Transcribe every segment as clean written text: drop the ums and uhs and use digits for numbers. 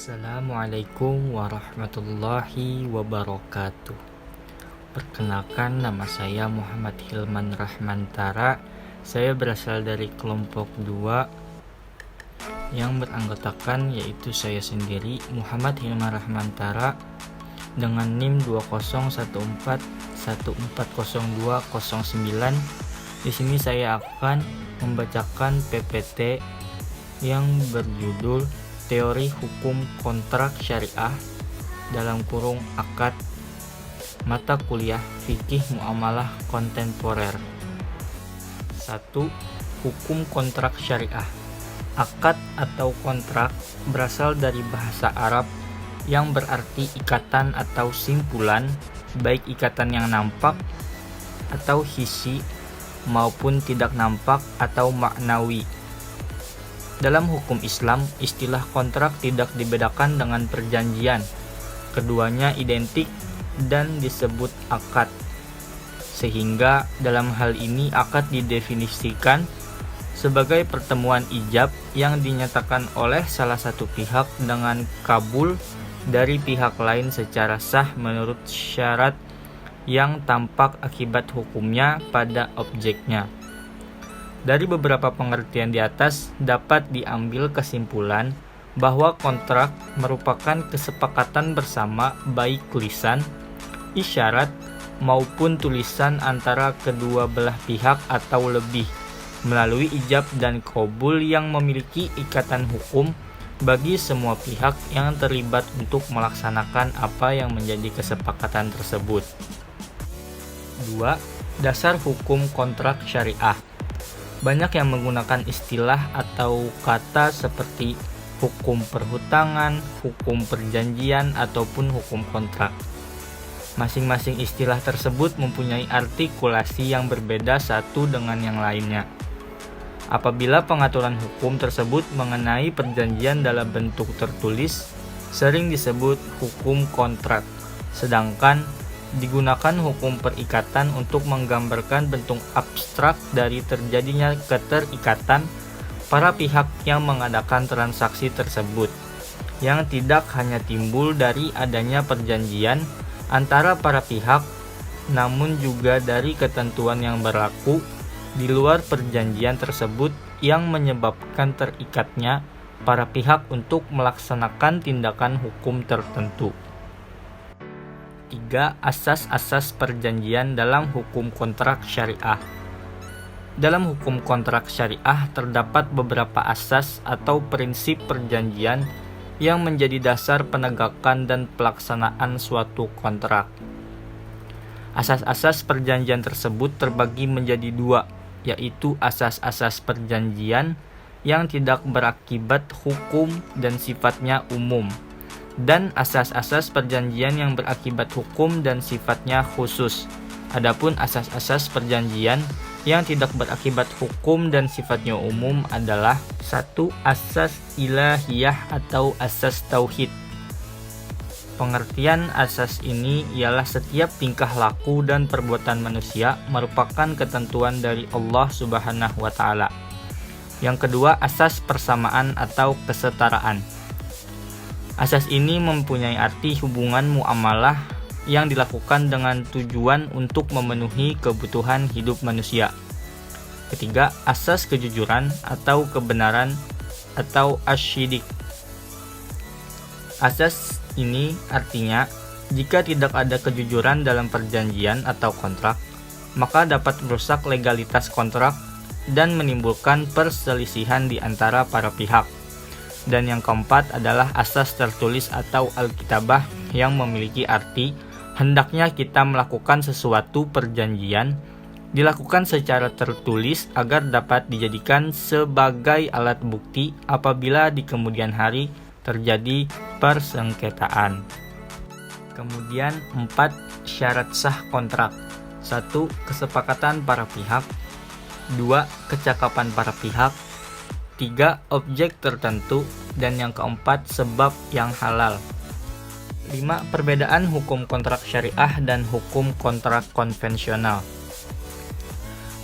Assalamualaikum warahmatullahi wabarakatuh. Perkenalkan, nama saya Muhammad Hilman Rahmantara. Saya berasal dari kelompok 2 yang beranggotakan yaitu saya sendiri, Muhammad Hilman Rahmantara, dengan NIM 2014140209. Di sini saya akan membacakan PPT yang berjudul Teori Hukum Kontrak Syariah (akad) mata kuliah Fikih Muamalah Kontemporer. 1. Hukum kontrak syariah. Akad atau kontrak berasal dari bahasa Arab yang berarti ikatan atau simpulan, baik ikatan yang nampak atau hissi maupun tidak nampak atau maknawi. Dalam hukum Islam, istilah kontrak tidak dibedakan dengan perjanjian. Keduanya identik dan disebut akad. Sehingga dalam hal ini akad didefinisikan sebagai pertemuan ijab yang dinyatakan oleh salah satu pihak dengan kabul dari pihak lain secara sah menurut syarat yang tampak akibat hukumnya pada objeknya. Dari beberapa pengertian di atas dapat diambil kesimpulan bahwa kontrak merupakan kesepakatan bersama baik lisan, isyarat, maupun tulisan antara kedua belah pihak atau lebih melalui ijab dan qabul yang memiliki ikatan hukum bagi semua pihak yang terlibat untuk melaksanakan apa yang menjadi kesepakatan tersebut. 2. Dasar hukum kontrak syariah. Banyak yang menggunakan istilah atau kata seperti hukum perhutangan, hukum perjanjian, ataupun hukum kontrak. Masing-masing istilah tersebut mempunyai artikulasi yang berbeda satu dengan yang lainnya. Apabila pengaturan hukum tersebut mengenai perjanjian dalam bentuk tertulis, sering disebut hukum kontrak, sedangkan digunakan hukum perikatan untuk menggambarkan bentuk abstrak dari terjadinya keterikatan para pihak yang mengadakan transaksi tersebut, yang tidak hanya timbul dari adanya perjanjian antara para pihak, namun juga dari ketentuan yang berlaku di luar perjanjian tersebut yang menyebabkan terikatnya para pihak untuk melaksanakan tindakan hukum tertentu. 3. Asas-asas perjanjian dalam hukum kontrak syariah. Dalam hukum kontrak syariah terdapat beberapa asas atau prinsip perjanjian yang menjadi dasar penegakan dan pelaksanaan suatu kontrak. Asas-asas perjanjian tersebut terbagi menjadi 2, yaitu asas-asas perjanjian yang tidak berakibat hukum dan sifatnya umum, dan asas-asas perjanjian yang berakibat hukum dan sifatnya khusus. Adapun asas-asas perjanjian yang tidak berakibat hukum dan sifatnya umum adalah 1. Asas ilahiyah atau asas tauhid. Pengertian asas ini ialah setiap tingkah laku dan perbuatan manusia merupakan ketentuan dari Allah Subhanahu wa Ta'ala. Yang kedua, asas persamaan atau kesetaraan. Asas ini mempunyai arti hubungan muamalah yang dilakukan dengan tujuan untuk memenuhi kebutuhan hidup manusia. Ketiga, asas kejujuran atau kebenaran atau asyidik. Asas ini artinya jika tidak ada kejujuran dalam perjanjian atau kontrak, maka dapat merusak legalitas kontrak dan menimbulkan perselisihan di antara para pihak. Dan yang keempat adalah asas tertulis atau alkitabah yang memiliki arti hendaknya kita melakukan sesuatu perjanjian dilakukan secara tertulis agar dapat dijadikan sebagai alat bukti apabila di kemudian hari terjadi persengketaan. Kemudian 4. Syarat sah kontrak. 1. Kesepakatan para pihak. 2. Kecakapan para pihak. 3. Objek tertentu. Dan yang keempat, sebab yang halal. 5. Perbedaan hukum kontrak syariah dan hukum kontrak konvensional.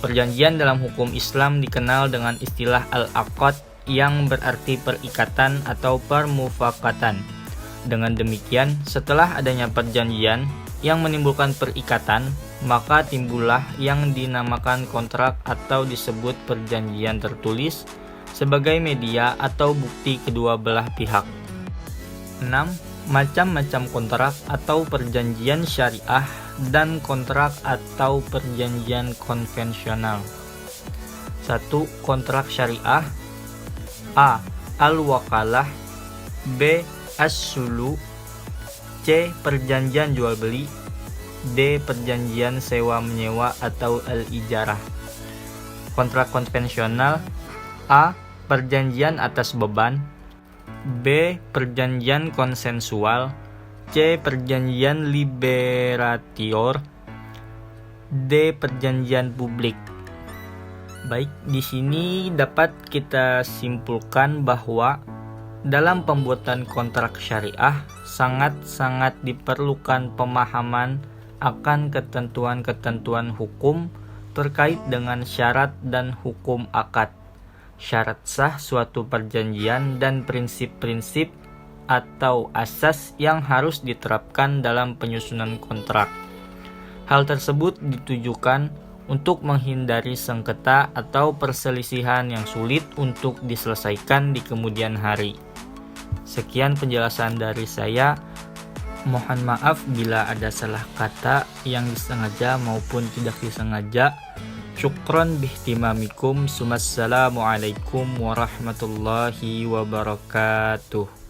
Perjanjian dalam hukum Islam dikenal dengan istilah al-aqd yang berarti perikatan atau permufakatan. Dengan demikian, setelah adanya perjanjian yang menimbulkan perikatan, maka timbullah yang dinamakan kontrak atau disebut perjanjian tertulis sebagai media atau bukti kedua belah pihak. 6. Macam-macam kontrak atau perjanjian syariah dan kontrak atau perjanjian konvensional. 1. Kontrak syariah. A. Al-wakalah. B. As-sulu. C. Perjanjian jual beli. D. Perjanjian sewa menyewa atau al-ijarah. Kontrak konvensional. A. Perjanjian atas beban. B. Perjanjian konsensual. C. Perjanjian liberatior. D. Perjanjian publik. Baik, di sini dapat kita simpulkan bahwa dalam pembuatan kontrak syariah sangat-sangat diperlukan pemahaman akan ketentuan-ketentuan hukum terkait dengan syarat dan hukum akad, syarat sah suatu perjanjian dan prinsip-prinsip atau asas yang harus diterapkan dalam penyusunan kontrak. Hal tersebut ditujukan untuk menghindari sengketa atau perselisihan yang sulit untuk diselesaikan di kemudian hari. Sekian penjelasan dari saya. Mohon maaf bila ada salah kata yang disengaja maupun tidak disengaja. Syukron bihtimamikum. Assalamualaikum warahmatullahi wabarakatuh.